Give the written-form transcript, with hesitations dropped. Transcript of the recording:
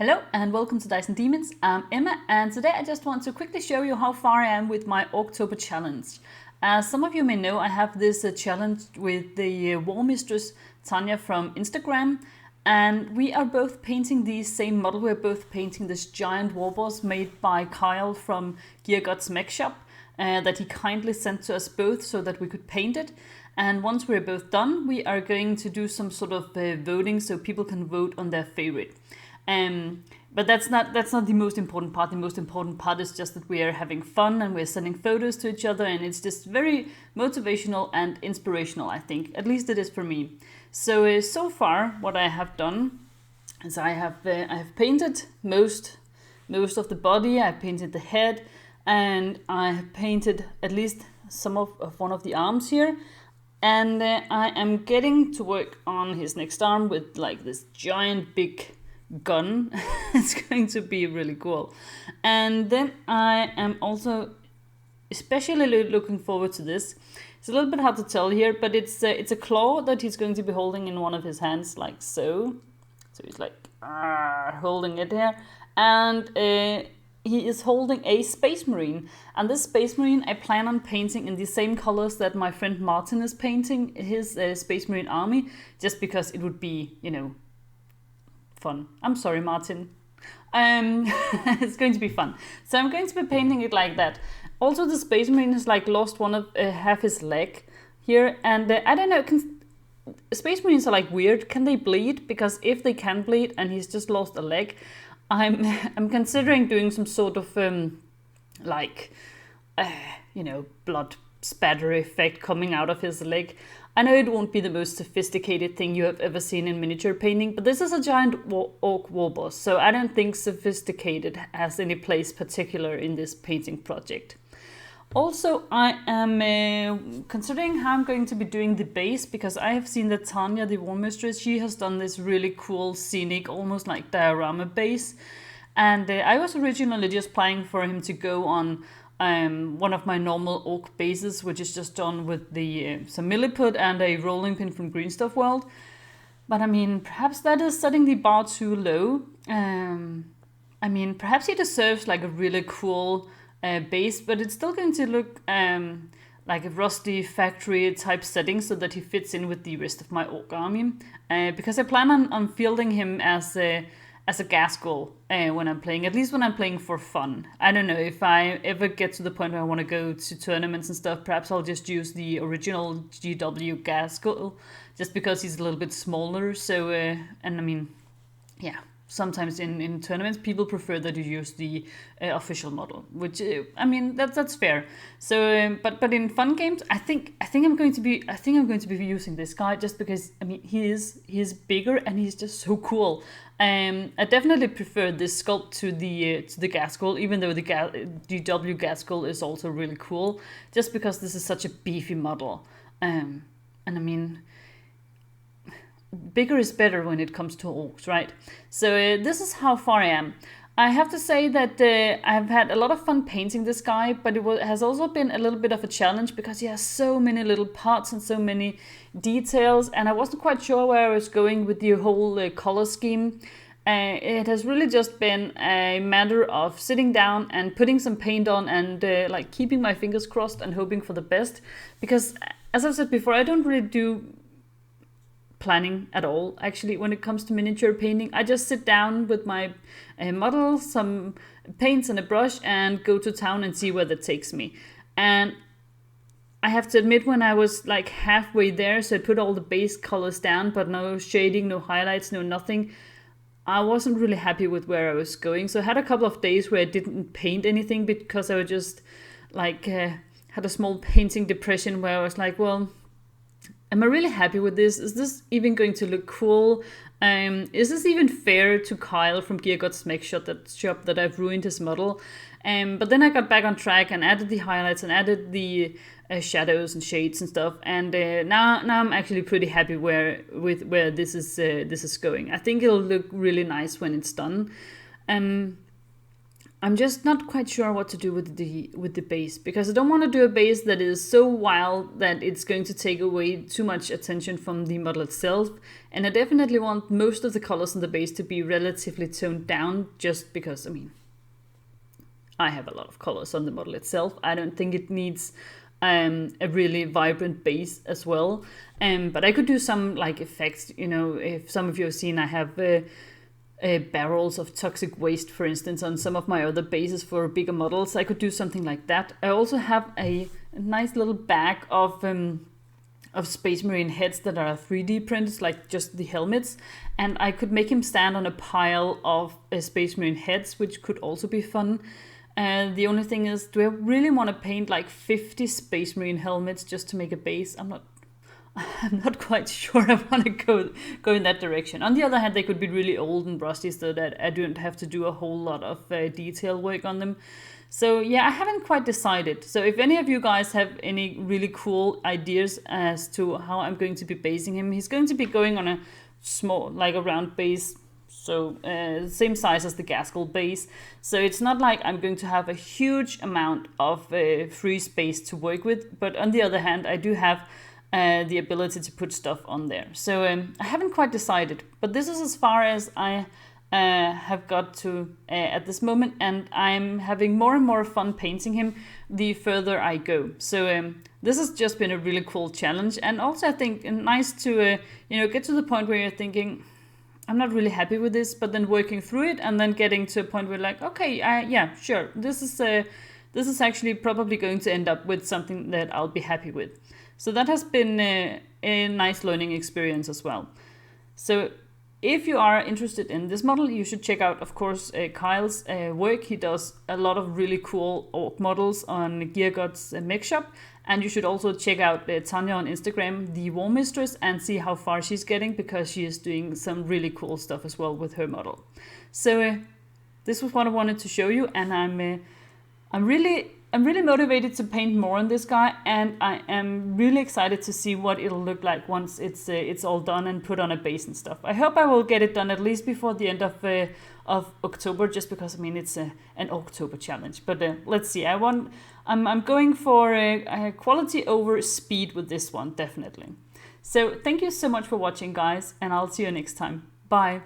Hello and welcome to Dice and Demons. I'm Emma and today I just want to quickly show you how far I am with my Orktober challenge. As some of you may know, I have this challenge with the War Mistress Tanya from Instagram, and we are both painting the same model. We're both painting this giant war boss made by Kyle from Gear God's Mech Shop that he kindly sent to us both so that we could paint it. And once we're both done, we are going to do some sort of voting so people can vote on their favorite. But that's not the most important part. The most important part is just that we are having fun and we're sending photos to each other, and it's just very motivational and inspirational, I think. At least it is for me. So far, what I have done is I have painted most of the body. I've painted the head, and I have painted at least some of one of the arms here. And I am getting to work on his next arm with like this giant big gun. It's going to be really cool. And then I am also especially looking forward to this. It's a little bit hard to tell here, but it's a claw that he's going to be holding in one of his hands, like so. So he's like holding it here, and he is holding a Space Marine. And this Space Marine I plan on painting in the same colors that my friend Martin is painting his Space Marine army, just because it would be, fun. I'm sorry, Martin. It's going to be fun. So I'm going to be painting it like that. Also, the Space Marine has like lost one of half his leg here, and I don't know. Space Marines are like weird. Can they bleed? Because if they can bleed, and he's just lost a leg, I'm considering doing some sort of blood spatter effect coming out of his leg. I know it won't be the most sophisticated thing you have ever seen in miniature painting, but this is a giant orc war boss, so I don't think sophisticated has any place particular in this painting project. Also, I am considering how I'm going to be doing the base, because I have seen that Tanya, the War Mistress, she has done this really cool, scenic, almost like diorama base. And I was originally just planning for him to go on one of my normal orc bases, which is just done with the some milliput and a rolling pin from Green Stuff World. But I mean, perhaps that is setting the bar too low. Perhaps he deserves like a really cool base, but it's still going to look like a rusty factory type setting, so that he fits in with the rest of my orc army. Because I plan on fielding him as a gas goal when I'm playing, at least when I'm playing for fun. I don't know, if I ever get to the point where I want to go to tournaments and stuff, perhaps I'll just use the original GW gas goal, just because he's a little bit smaller. So, sometimes in tournaments people prefer that you use the official model, which that's fair. So, but in fun games, I think I'm going to be using this guy, just because he is bigger and he's just so cool. I definitely prefer this sculpt to the gas goal, even though the GW gas goal is also really cool, just because this is such a beefy model. Bigger is better when it comes to orcs, right? So this is how far I am. I have to say that I've had a lot of fun painting this guy, but it has also been a little bit of a challenge, because he has so many little parts and so many details, and I wasn't quite sure where I was going with the whole color scheme. It has really just been a matter of sitting down and putting some paint on and keeping my fingers crossed and hoping for the best, because as I've said before, I don't really do planning at all. Actually, when it comes to miniature painting, I just sit down with my model, some paints and a brush, and go to town and see where that takes me. And I have to admit, when I was like halfway there, so I put all the base colors down, but no shading, no highlights, no nothing, I wasn't really happy with where I was going. So I had a couple of days where I didn't paint anything, because I was just had a small painting depression, where I was like, well, am I really happy with this? Is this even going to look cool? Is this even fair to Kyle from Gear God's Mech Shop that I've ruined his model? But then I got back on track and added the highlights and added the shadows and shades and stuff. And now I'm actually pretty happy where this is going. I think it'll look really nice when it's done. I'm just not quite sure what to do with the base, because I don't want to do a base that is so wild that it's going to take away too much attention from the model itself. And I definitely want most of the colors in the base to be relatively toned down, just because, I mean, I have a lot of colors on the model itself. I don't think it needs a really vibrant base as well. But I could do some like effects, you know, if some of you have seen, I have barrels of toxic waste, for instance, on some of my other bases for bigger models. I could do something like that. I also have a nice little bag of Space Marine heads that are 3D printed, like just the helmets, and I could make him stand on a pile of Space Marine heads, which could also be fun. The only thing is, do I really want to paint like 50 Space Marine helmets just to make a base? I'm not quite sure I want to go in that direction. On the other hand, they could be really old and rusty, so that I don't have to do a whole lot of detail work on them. So yeah, I haven't quite decided. So if any of you guys have any really cool ideas as to how I'm going to be basing him, he's going to be going on a small, like a round base, so same size as the Gaskell base. So it's not like I'm going to have a huge amount of free space to work with, but on the other hand, I do have the ability to put stuff on there. So I haven't quite decided, but this is as far as I have got to at this moment, and I'm having more and more fun painting him the further I go. So this has just been a really cool challenge, and also I think nice to get to the point where you're thinking, I'm not really happy with this, but then working through it and then getting to a point where like, okay, yeah, sure, this is actually probably going to end up with something that I'll be happy with. So that has been a nice learning experience as well. So if you are interested in this model, you should check out, of course, Kyle's work. He does a lot of really cool orc models on Gear Gods Mech Shop. And you should also check out Tanya on Instagram, the War Mistress, and see how far she's getting, because she is doing some really cool stuff as well with her model. So this was what I wanted to show you, and I'm really motivated to paint more on this guy, and I am really excited to see what it'll look like once it's all done and put on a base and stuff. I hope I will get it done at least before the end of October, just because, I mean, it's an Orktober challenge. But let's see. I'm going for quality over speed with this one, definitely. So thank you so much for watching, guys, and I'll see you next time. Bye.